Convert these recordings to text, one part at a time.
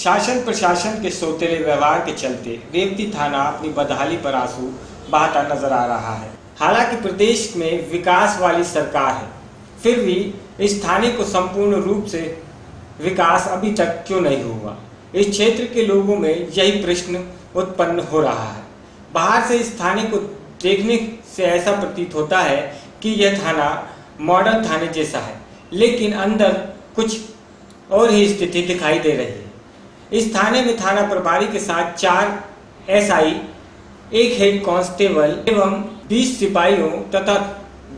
शासन प्रशासन के सौतेले व्यवहार के चलते रेवती थाना अपनी बदहाली पर आंसू बहाता नजर आ रहा है। हालांकि प्रदेश में विकास वाली सरकार है, फिर भी इस थाने को संपूर्ण रूप से विकास अभी तक क्यों नहीं हुआ। इस क्षेत्र के लोगों में यही प्रश्न उत्पन्न हो रहा है। बाहर से इस थाने को देखने से ऐसा प्रतीत होता है कि यह थाना मॉडर्न थाने जैसा है, लेकिन अंदर कुछ और ही स्थिति दिखाई दे रही है। इस थाने में थाना प्रभारी के साथ 4 एसआई, 1 हेड कांस्टेबल एवं 20 सिपाहियों तथा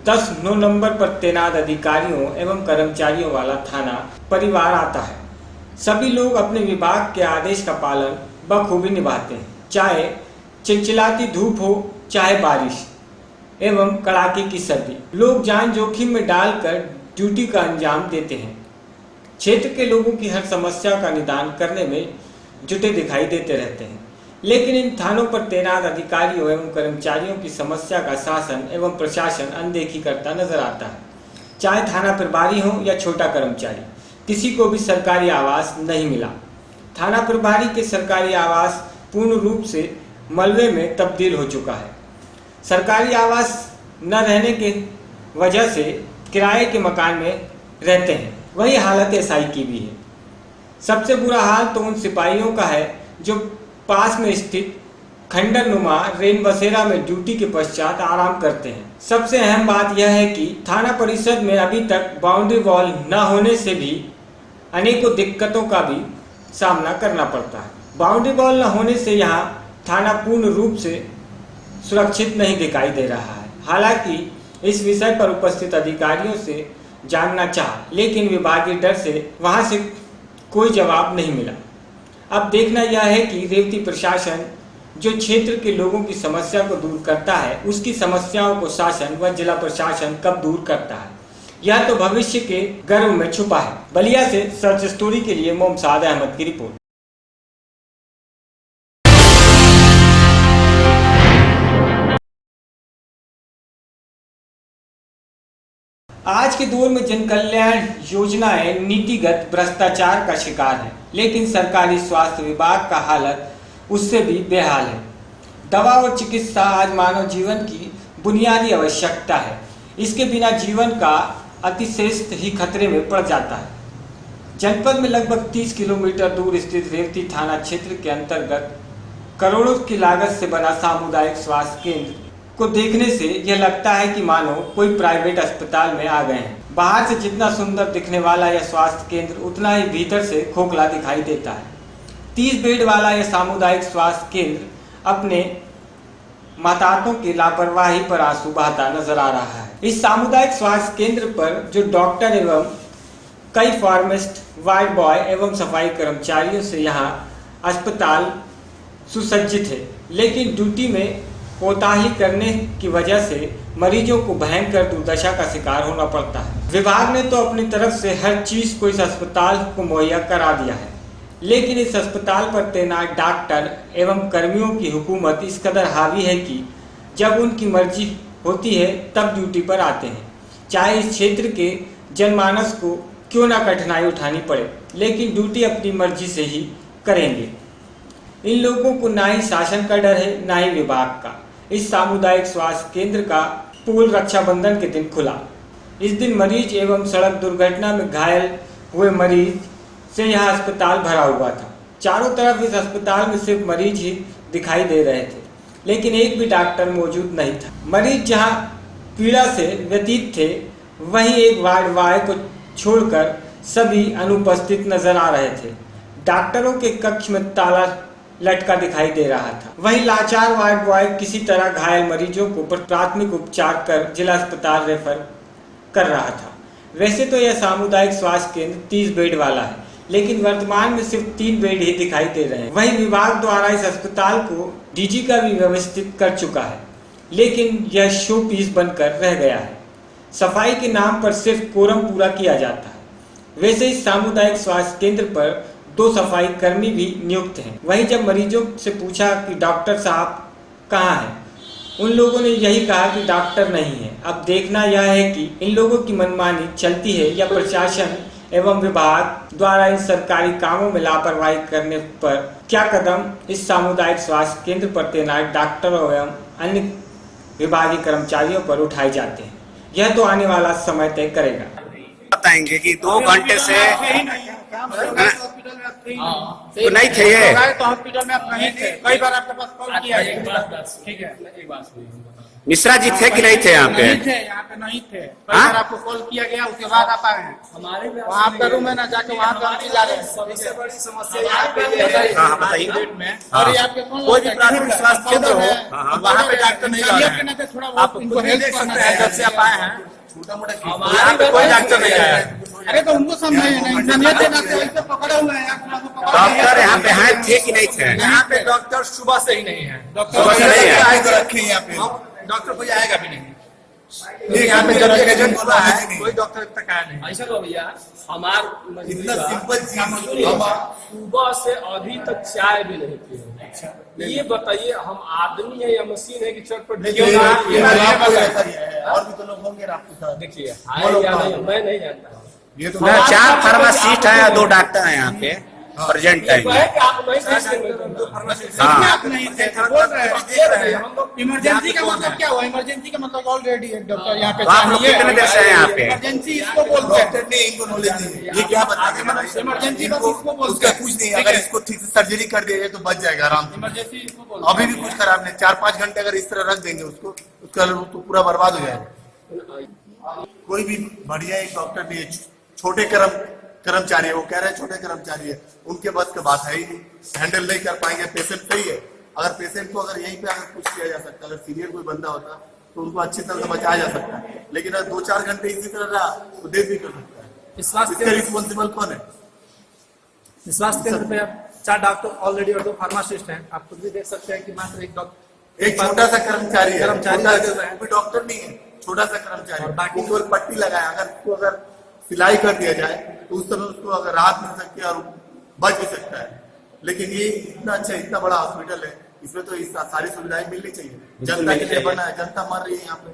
10 9 नंबर पर तैनात अधिकारियों एवं कर्मचारियों वाला थाना परिवार आता है। सभी लोग अपने विभाग के आदेश का पालन बखूबी निभाते हैं, चाहे चिलचिलाती धूप हो चाहे बारिश एवं कड़ाके की सर्दी। लोग जान जोखिम में डालकर ड्यूटी का अंजाम देते हैं। क्षेत्र के लोगों की हर समस्या का निदान करने में जुटे दिखाई देते रहते हैं, लेकिन इन थानों पर तैनात अधिकारियों एवं कर्मचारियों की समस्या का शासन एवं प्रशासन अनदेखी करता नजर आता है। चाहे थाना प्रभारी हो या छोटा कर्मचारी, किसी को भी सरकारी आवास नहीं मिला। थाना प्रभारी के सरकारी आवास पूर्ण रूप से मलबे में तब्दील हो चुका है। सरकारी आवास न रहने के वजह से किराए के मकान में रहते हैं। वही हालत एसआई की भी है। सबसे बुरा हाल तो उन सिपाहियों का है जो पास में स्थित खंडर नुमा रेन बसेरा में ड्यूटी के पश्चात आराम करते हैं। सबसे अहम बात यह है कि थाना परिषद में अभी तक बाउंड्री वॉल न होने से भी अनेकों दिक्कतों का भी सामना करना पड़ता है। बाउंड्री वॉल न होने से यहाँ थाना पूर्ण रूप से सुरक्षित नहीं दिखाई दे रहा है। हालांकि इस विषय पर उपस्थित अधिकारियों से जानना चाहा, लेकिन विभागीय डर से वहां से कोई जवाब नहीं मिला। अब देखना यह है कि रेवती प्रशासन जो क्षेत्र के लोगों की समस्या को दूर करता है, उसकी समस्याओं को शासन व जिला प्रशासन कब दूर करता है, यह तो भविष्य के गर्भ में छुपा है। बलिया से सर्च स्टोरी के लिए मोमसाद अहमद की रिपोर्ट। आज के दौर में जन कल्याण योजनाएं नीतिगत भ्रष्टाचार का शिकार है, लेकिन सरकारी स्वास्थ्य विभाग का हालत उससे भी बेहाल है। दवा और चिकित्सा आज मानव जीवन की बुनियादी आवश्यकता है। इसके बिना जीवन का अतिश्रेष्ठ ही खतरे में पड़ जाता है। जनपद में लगभग 30 किलोमीटर दूर स्थित रेवती थाना क्षेत्र के अंतर्गत करोड़ों की लागत से बना सामुदायिक स्वास्थ्य केंद्र को देखने से यह लगता है कि मानो कोई प्राइवेट अस्पताल में आ गए हैं। बाहर से जितना सुंदर दिखने वाला यह स्वास्थ्य केंद्र उतना ही भीतर से खोखला दिखाई देता है। 30 बेड वाला यह सामुदायिक स्वास्थ्य केंद्र अपने महतातों की लापरवाही पर आंसू बहाता नजर आ रहा है। इस सामुदायिक स्वास्थ्य केंद्र पर जो डॉक्टर एवं कई फार्मासिस्ट, वार्ड बॉय एवं सफाई कर्मचारियों से यहाँ अस्पताल सुसज्जित है, लेकिन ड्यूटी में कोताही करने की वजह से मरीजों को भयंकर दुर्दशा का शिकार होना पड़ता है। विभाग ने तो अपनी तरफ से हर चीज को इस अस्पताल को मुहैया करा दिया है, लेकिन इस अस्पताल पर तैनात डॉक्टर एवं कर्मियों की हुकूमत इस कदर हावी है कि जब उनकी मर्जी होती है तब ड्यूटी पर आते हैं, चाहे इस क्षेत्र के जनमानस को क्यों ना कठिनाई उठानी पड़े, लेकिन ड्यूटी अपनी मर्जी से ही करेंगे। इन लोगों को ना ही शासन का डर है ना ही विभाग का। इस सामुदायिक स्वास्थ्य केंद्र का पोल रक्षाबंधन के दिन खुला। इस दिन मरीज एवं सड़क दुर्घटना में घायल हुए मरीज से यह अस्पताल भरा हुआ था। चारों तरफ इस अस्पताल में सिर्फ मरीज ही दिखाई दे रहे थे, लेकिन एक भी डॉक्टर मौजूद नहीं था। मरीज जहां पीड़ा से व्यतीत थे, वहीं एक वार्ड बॉय को छोड़कर सभी अनुपस्थित नजर आ रहे थे। डॉक्टरों के कक्ष में ताला लटका दिखाई दे रहा था। वहीं लाचार वार्ड बॉय किसी तरह घायल मरीजों को प्राथमिक उपचार कर जिला अस्पताल रेफर कर रहा था। वैसे तो यह सामुदायिक स्वास्थ्य केंद्र 30 बेड वाला है, लेकिन वर्तमान में सिर्फ 3 बेड ही दिखाई दे रहे हैं। वहीं विभाग द्वारा इस अस्पताल को डीजी का भी व्यवस्थित कर चुका है, लेकिन यह शो पीस बनकर रह गया है। सफाई के नाम पर सिर्फ कोरम पूरा किया जाता है। वैसे इस सामुदायिक स्वास्थ्य केंद्र पर 2 सफाई कर्मी भी नियुक्त हैं। वहीं जब मरीजों से पूछा कि डॉक्टर साहब कहाँ हैं, उन लोगों ने यही कहा कि डॉक्टर नहीं है। अब देखना यह है कि इन लोगों की मनमानी चलती है या प्रशासन एवं विभाग द्वारा इन सरकारी कामों में लापरवाही करने पर क्या कदम इस सामुदायिक स्वास्थ्य केंद्र पर तैनात डॉक्टरों एवं अन्य विभागीय कर्मचारियों पर उठाए जाते हैं, यह तो आने वाला समय तय करेगा। बताएंगे कि 2 घंटे से तो नहीं थे ये, तो हॉस्पिटल में आप नहीं थे, कई बार आपके पास कॉल किया है। ठीक है, एक बात मिश्रा जी थे कि नहीं थे यहाँ पे? नहीं थे, यहाँ पे नहीं थे। कई बार आपको कॉल किया गया, उसके बाद आप आए हैं। हमारे वहाँ आपका रूम है ना, जाके वहाँ गलती ला रहे हैं। सबसे बड़ी समस्या यहाँ पे ये है। हाँ बताइए। और ये आपके कोई भी प्राथमिक स्वास्थ्य केंद्र हो, वहाँ पे डॉक्टर नहीं आ रहे हैं। थोड़ा आप इनको हेल्प करना चाहिए। जब से आप आए हैं यहाँ पे कोई डॉक्टर नहीं आया है। अरे तो उनको समझाइए ना, इंसानियत के नाते वैसे पकड़े हुए हैं। डॉक्टर यहाँ पे हैं थे कि नहीं थे? यहाँ पे डॉक्टर सुबह से ही नहीं है। सुबह से नहीं है। यहाँ पे डॉक्टर कोई आएगा भी नहीं। यहाँ पे जनरल एजेंट बोला है, कोई डॉक्टर तक आया नहीं। ऐसा तो भैया हमार इतना सिंपल चीज सुबह से अभी तक चाय भी नहीं पी। ये बताइए, हम आदमी है या मशीन है कि चटपट और भी तो लोग होंगे आपके साथ। देखिए है या नहीं मैं नहीं जानता। ये तो 4 फार्मासिस्ट है, 2 डॉक्टर है यहाँ पे प्रेजेंट टाइम में। आप नहीं इमरजेंसी का मतलब क्या हुआ? इमरजेंसी का मतलब ऑलरेडी एक डॉक्टर यहाँ पे तो आप लोग कितने देर से हैं यहाँ पे? इमरजेंसी इसको बोलते हैं। डॉक्टर ने इनको नॉलेज नहीं है, ये क्या बताते हैं? इमरजेंसी बस इसको बोलते उसका हैं। कुछ नहीं, अगर इसको ठीक से सर्जरी कर देंगे तो बच जाएगा आराम से। इमरजेंसी इसको बोलते अभी भी कुछ खराब नहीं, 4-5 घंटे अगर इस तरह रख देंगे उसको, उसका तो पूरा बर्बाद हो जाएगा। कोई भी बढ़िया एक डॉक्टर नहीं है, छोटे कर्मचारी है, वो कह रहे हैं छोटे कर्मचारी है, उनके बस का बात है ही नहीं, हैंडल नहीं कर पाएंगे। पेशेंट सही है, अगर पेशेंट को अगर यहीं पे अगर कुछ किया जा सकता, अगर सीनियर कोई बंदा होता तो उनको अच्छी तरह से बचाया जा सकता है, लेकिन अगर 2-4 घंटे इसी तरह रहा तो डेथ भी कर सकता है। इसका रिस्पॉन्सिबल कौन है? स्वास्थ्य केंद्र पे 4 डॉक्टर ऑलरेडी और 2 फार्मासिस्ट हैं। आप खुद भी देख सकते हैं कि मात्र एक डॉक्टर, एक छोटा सा कर्मचारी है, कर्मचारी छोटा लगे सा, हुए हैं। कोई डॉक्टर नहीं है, छोटा सा कर्मचारी, और बाकी वो केवल पट्टी लगाया, अगर उसको अगर सिलाई कर दिया जाए तो उस समय उसको अगर राहत मिल सकती है और बच भी सकता है। लेकिन ये इतना अच्छा, इतना बड़ा हॉस्पिटल है, इसमें तो इस सारी सुविधाएं मिलनी चाहिए। जनता के लिए बना है, जनता मर रही है यहाँ पे।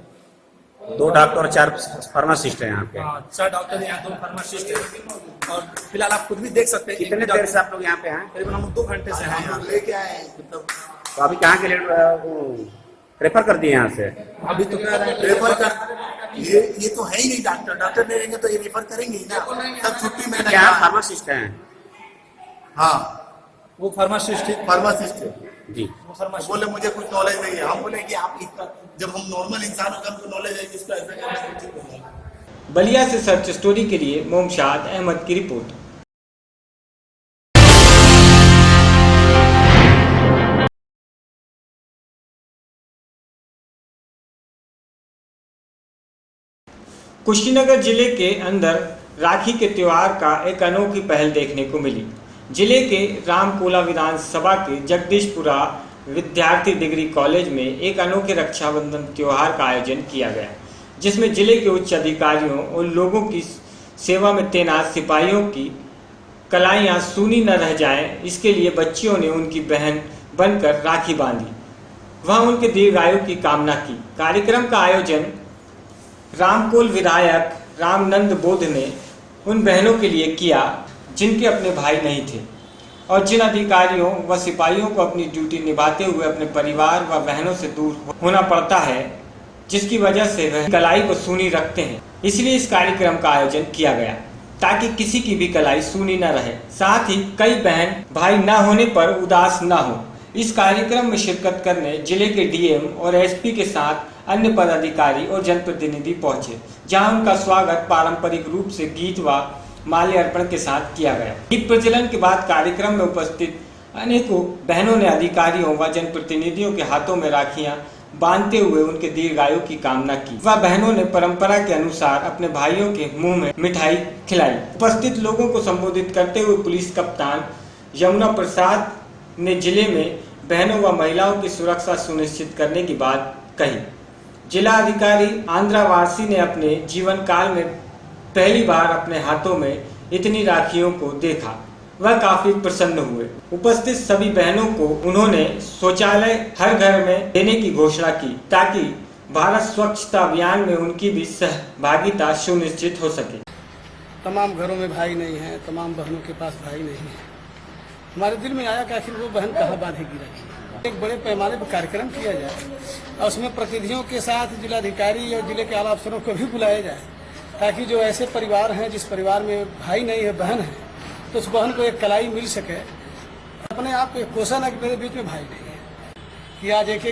2 डॉक्टर और 4 फार्मासिस्ट है यहाँ पे। 4 डॉक्टर यहाँ 2 फार्मासिस्ट हैं। और फिलहाल आप खुद भी देख सकते हैं कितने देर से आप लोग यहाँ पे हैं? करीबन हम 2 घंटे से हैं हम यहाँ। लोग लेके आए हैं, मतलब तो अभी कहाँ के लिए रेफर कर दिए यहाँ से? अभी तो कह रहे हैं रेफर कर, ये तो है ही नहीं डॉक्टर, डॉक्टर नहीं रहेंगे तो ये रेफर करेंगे ही ना, सब छुट्टी में क्या फार्मासिस्ट हैं? हाँ, वो फार्मासिस्ट फार्मासिस्ट है जी। वो फार्मासिस्ट बोले मुझे कुछ नॉलेज नहीं है। हम बोले कि आप इतना, जब हम नॉर्मल इंसान होगा हमको नॉलेज है जिसको ऐसा करना है, ठीक हो जाएगा। बलिया से सर्च स्टोरी के लिए मोमशाद अहमद की रिपोर्ट। कुशीनगर जिले के अंदर राखी के त्योहार का एक अनोखी पहल देखने को मिली। जिले के रामकोला विधानसभा के जगदीशपुरा विद्यार्थी डिग्री कॉलेज में एक अनोखे रक्षाबंधन त्योहार का आयोजन किया गया, जिसमें जिले के उच्च अधिकारियों और लोगों की सेवा में तैनात सिपाहियों की कलाइयाँ सूनी न रह जाएं, इसके लिए बच्चियों ने उनकी बहन बनकर राखी बांधी, वह उनके दीर्घायु की कामना की। कार्यक्रम का आयोजन रामकोल विधायक रामनंद बोध ने उन बहनों के लिए किया जिनके अपने भाई नहीं थे और जिन अधिकारियों व सिपाहियों को अपनी ड्यूटी निभाते हुए अपने परिवार व बहनों से दूर होना पड़ता है, जिसकी वजह से वह कलाई को सूनी रखते हैं। इसलिए इस कार्यक्रम का आयोजन किया गया ताकि किसी की भी कलाई सूनी न रहे, साथ ही कई बहन भाई न होने पर उदास न हो। इस कार्यक्रम में शिरकत करने जिले के डीएम और एसपी के साथ अन्य पदाधिकारी और जनप्रतिनिधि पहुंचे, जहां उनका स्वागत पारंपरिक रूप से गीत व माल्यार्पण के साथ किया गया। गीत प्रचलन के बाद कार्यक्रम में उपस्थित अनेकों बहनों ने अधिकारियों व जनप्रतिनिधियों के हाथों में राखियां बांधते हुए उनके दीर्घायु की कामना की। वह बहनों ने परंपरा के अनुसार अपने भाइयों के मुंह में मिठाई खिलाई। उपस्थित लोगों को संबोधित करते हुए पुलिस कप्तान यमुना प्रसाद ने जिले में बहनों व महिलाओं की सुरक्षा सुनिश्चित करने की बात कही। जिला अधिकारी आंद्रा वारसी ने अपने जीवन काल में पहली बार अपने हाथों में इतनी राखियों को देखा, वह काफी प्रसन्न हुए। उपस्थित सभी बहनों को उन्होंने शौचालय हर घर में देने की घोषणा की ताकि भारत स्वच्छता अभियान में उनकी भी सहभागिता सुनिश्चित हो सके। तमाम घरों में भाई नहीं है, तमाम बहनों के पास भाई नहीं है। हमारे दिल में आया कि आखिर वो बहन कहाँ बांधेगी राखी। एक बड़े पैमाने पर कार्यक्रम किया जाए और उसमें प्रतिनिधियों के साथ जिलाधिकारी और जिले के आला अफसरों को भी बुलाया जाए, ताकि जो ऐसे परिवार हैं जिस परिवार में भाई नहीं है, बहन है, तो उस बहन को एक कलाई मिल सके। अपने आप को कोसा न कि मेरे बीच में भाई नहीं है, कि आज एक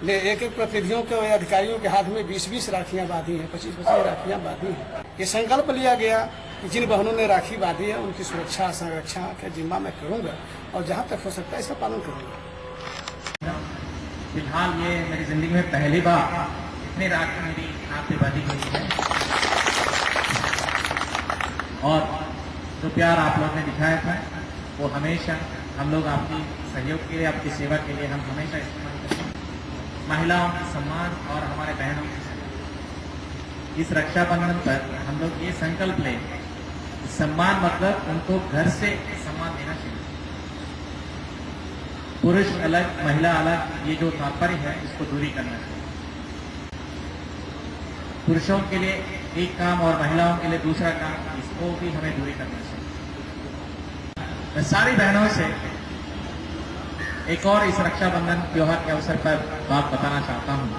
एक प्रतिनिधियों के अधिकारियों के हाथ में 20-20 राखियां बांधी हैं, 25-25 राखियां बांधी हैं। ये संकल्प लिया गया कि जिन बहनों ने राखी बांधी है उनकी सुरक्षा संरक्षण का जिम्मा मैं करूंगा और जहां तक हो सकता है इसका पालन करूंगा। फिलहाल ये मेरी जिंदगी में पहली बार इतनी राखी मेरी हाथ पे बांधी गई है, और जो प्यार आप लोगों ने दिखाया था वो हमेशा हम लोग आपकी सहयोग के लिए, आपकी सेवा के लिए हम हमेशा इस्तेमाल करेंगे। महिलाओं का सम्मान और हमारे बहनों की सम्मान। इस रक्षाबंधन पर हम लोग ये संकल्प लें, सम्मान मतलब उनको घर से सम्मान देना चाहिए। पुरुष अलग महिला अलग, ये जो तात्पर्य है इसको दूरी करना चाहिए। पुरुषों के लिए एक काम और महिलाओं के लिए दूसरा काम, इसको भी हमें दूरी करना चाहिए। मैं सारी बहनों से एक और इस रक्षाबंधन त्योहार के अवसर पर बात बताना चाहता हूं।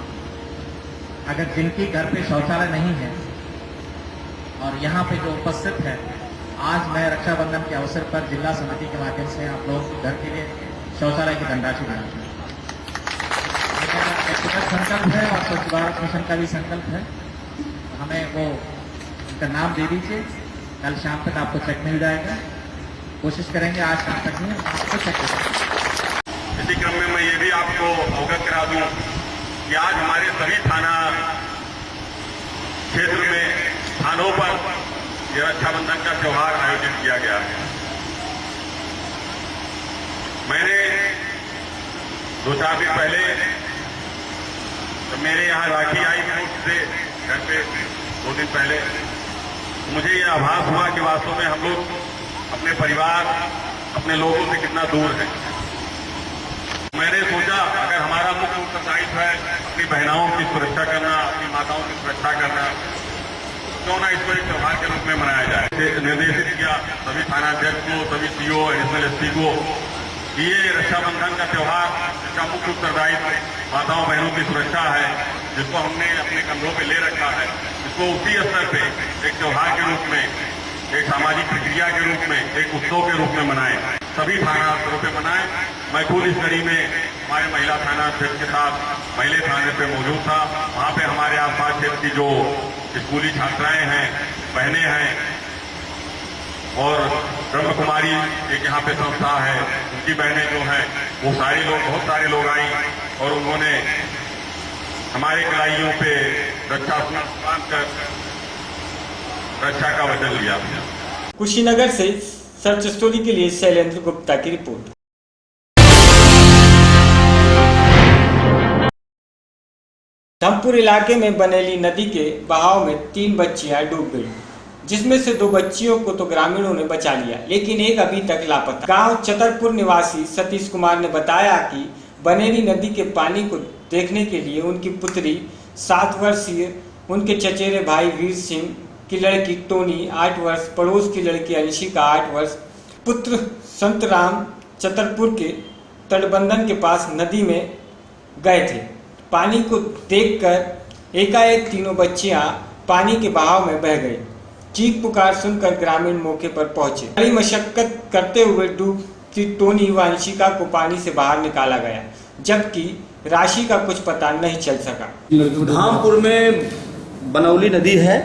अगर जिनकी घर पे शौचालय नहीं है और यहाँ पे जो उपस्थित है, आज मैं रक्षाबंधन के अवसर पर जिला समिति के माध्यम से आप लोगों के घर के लिए शौचालय की धनराशि देना चाहता हूँ। व्यक्तिगत संकल्प है और स्वच्छ भारत मिशन का भी संकल्प है। हमें वो उनका नाम दे दीजिए, कल शाम तक आपको चेक मिल जाएगा। कोशिश करेंगे आज शाम तक में आपको चेक मिल जाएगा। इसी क्रम में मैं ये भी आपको अवगत करा दूं कि आज हमारे सभी थाना क्षेत्र में थानों पर यह रक्षाबंधन का त्योहार आयोजित किया गया है। मैंने 2-4 दिन पहले जब मेरे यहाँ राखी आई से घर पे 2 दिन पहले, मुझे यह आभास हुआ कि वास्तव में हम लोग अपने परिवार, अपने लोगों से कितना दूर है। मैंने सोचा अगर हमारा मुख्य उत्तरदायित्व है अपनी बहनाओं की सुरक्षा करना, अपनी माताओं की सुरक्षा करना, क्यों ना इसको एक त्योहार के रूप में मनाया जाए। निर्देशित किया सभी थानाध्यक्ष को, सभी सीओ, एडिशनल एसपी को कि ये रक्षाबंधन का त्योहार, इसका मुख्य उत्तरदायित्व माताओं बहनों की सुरक्षा है, जिसको हमने अपने कंधों पे ले रखा है, इसको उसी स्तर पे एक त्योहार के रूप में, एक सामाजिक प्रक्रिया के रूप में, एक उत्सव के रूप में मनाएं। सभी थाना स्तरों पे मनाएं। मैं खुद इस कड़ी में हमारे महिला थाना अध्यक्ष के साथ पहले थाने पे मौजूद था। वहाँ पे हमारे आसपास क्षेत्र की जो स्कूली छात्राएं हैं, बहनें हैं, और ब्रह्म कुमारी एक यहाँ पे संस्था है, उनकी बहनें जो हैं, वो सारे लोग, बहुत सारे लोग आई और उन्होंने हमारे कलाइयों पे रक्षा बांध कर रक्षा का वचन लिया। कुशीनगर से सर्च स्टोरी के लिए शैलेंद्र गुप्ता की रिपोर्ट। धमपुर इलाके में बनेली नदी के बहाव में 3 बच्चियां डूब गई, जिसमें से 2 बच्चियों को तो ग्रामीणों ने बचा लिया, लेकिन एक अभी तक लापता। गांव चतरपुर निवासी सतीश कुमार ने बताया कि बनेली नदी के पानी को देखने के लिए उनकी पुत्री 7 वर्षीय, उनके चचेरे भाई वीर सिंह की लड़की टोनी 8 वर्ष, पड़ोस की लड़की अंशिका 8 वर्ष, पुत्र संतराम चतरपुर के तटबंधन के पास नदी में गए थे। पानी को देखकर एकाएक तीनों बच्चियां पानी के बहाव में बह गई। चीख पुकार सुनकर ग्रामीण मौके पर पहुंचे। बड़ी मशक्कत करते हुए डूबती टोनी व अंशिका को पानी से बाहर निकाला गया, जबकि राशि का कुछ पता नहीं चल सका। धामपुर में बनौली नदी है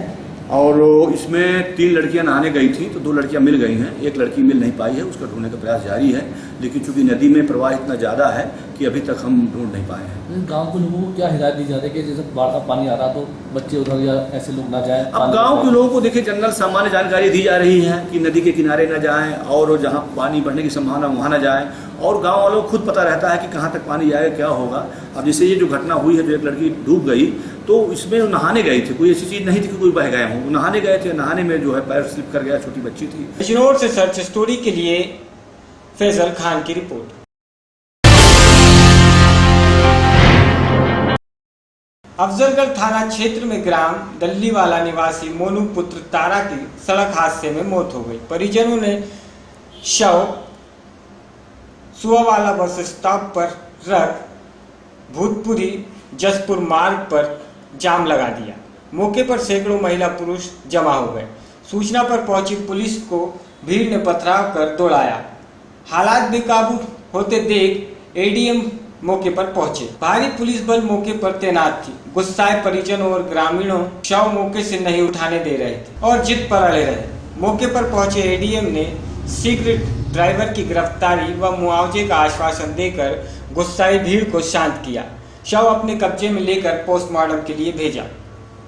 और इसमें 3 लड़कियां नहाने गई थी, तो 2 लड़कियां मिल गई हैं, एक लड़की मिल नहीं पाई है, उसका ढूंढने का प्रयास जारी है, लेकिन चूंकि नदी में प्रवाह इतना ज़्यादा है कि अभी तक हम ढूंढ नहीं पाए हैं। गांव के लोगों को क्या हिदायत दी जाती है कि जैसे बाढ़ का पानी आ रहा तो बच्चे उधर या ऐसे लोग ना जाएं? अब गांव के लोगों को देखिए जनरल सामान्य जानकारी दी जा रही है कि नदी के किनारे न जाएं और जहां पानी बढ़ने की संभावना वहां न जाएं, और गांव वालों को खुद पता रहता है कि कहां तक पानी जाएगा, क्या होगा। अब जैसे ये जो घटना हुई है, जो एक लड़की डूब गई, तो इसमें नहाने गए थे, कोई ऐसी चीज़ नहीं थी कि कोई बह गए हों, नहाने गए थे, नहाने में जो है पैर स्लिप कर गया, छोटी बच्ची थी। बिजनौर से सर्च स्टोरी के लिए फैजल खान की रिपोर्ट। अफजलगढ़ थाना क्षेत्र में ग्राम दल्लीवाला निवासी मोनू पुत्र तारा की सड़क हादसे में मौत हो गई। परिजनों ने शव सुआवाला बस स्टॉप पर रख भूतपुरी जसपुर मार्ग पर जाम लगा दिया। मौके पर सैकड़ों महिला पुरुष जमा हो गए। सूचना पर पहुंची पुलिस को भीड़ ने पथराव कर दौड़ाया। हालात बेकाबू होते देख एडीएम मौके पर पहुंचे। भारी पुलिस बल मौके पर तैनात थी। गुस्साए परिजन और ग्रामीणों शव मौके से नहीं उठाने दे रहे थे और जिद पर अड़े रहे। मौके पर पहुंचे एडीएम ने शीघ्र ड्राइवर की गिरफ्तारी व मुआवजे का आश्वासन देकर गुस्साई भीड़ को शांत किया। शव अपने कब्जे में लेकर पोस्टमार्टम के लिए भेजा।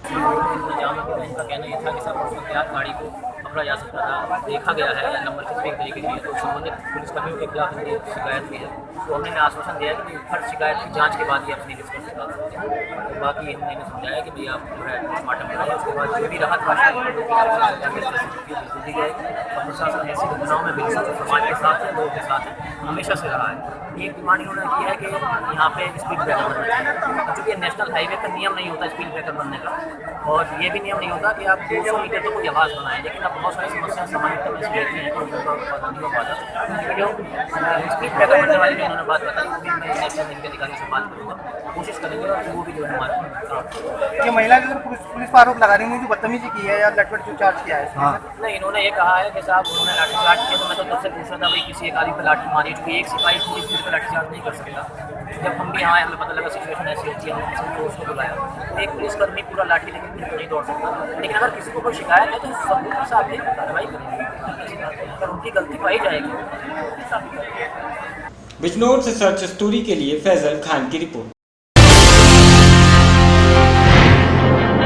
उनका कहना यह था कि सर परसों की रात गाड़ी को पकड़ा जा सकता था, देखा गया है या नंबर किसी तरीके के लिए, तो संबंधित पुलिसकर्मियों के खिलाफ उनकी शिकायत भी है। तो हमने आश्वासन दिया कि हर शिकायत की जांच के बाद ही अपनी लिस्ट कर सकता है। तो बाकी हमने इन्हें समझाया कि भैया आप जो है पोस्टमार्टम कराएं, उसके बाद जो भी राहत दी जाएगी। और प्रशासन ऐसी घटनाओं में बिल्कुल समाज के साथ है, लोगों के साथ है, हमेशा से रहा है। एक डिमांड इन्होंने की है कि यहाँ पे स्पीड ब्रेकर बनना चाहिए, क्योंकि नेशनल हाईवे का नियम नहीं होता स्पीड ब्रेकर बनने का, और ये भी नियम नहीं होता कि आप 200 मीटर तो कोई आवाज़ बनाएं। लेकिन अब बहुत सारी समस्याएं सामान्यतः में ऐसी रहती हैं कि उनका उत्पादन नहीं हो पाता। जो स्पीड ब्रेकर बनने वाली उन्होंने बात बताई, वो भी मैं नेशनल हाईवे के अधिकारी से बात करूँगा, कोशिश करेंगे और वो भी जो है हमारे। ये महिला के पुलिस पर आरोप लगा रही है जो बदतमीजी की है या लटपट जो चार्ज किया है। नहीं, इन्होंने ये कहा है कि साहब उन्होंने लाठीचार्ज किया, तो मैं तो तब से पूछ रहा था भाई किसी एक आदमी पर लाठी मारी, क्योंकि एक सिपाही पूरी स्पीड पर लाठीचार्ज नहीं कर सकता। जब हम भी यहाँ आए हमें पता लगा सिचुएशन ऐसी होती है, हमने किसी को उसको बुलाया। एक पुलिसकर्मी पूरा लाठी लेकर नहीं दौड़ सकता, लेकिन अगर किसी को कोई शिकायत है तो सबूत के साथ कार्रवाई करेंगे। अगर उनकी गलती पाई जाएगी। बिजनौर से सर्च स्टोरी के लिए फैजल खान की रिपोर्ट।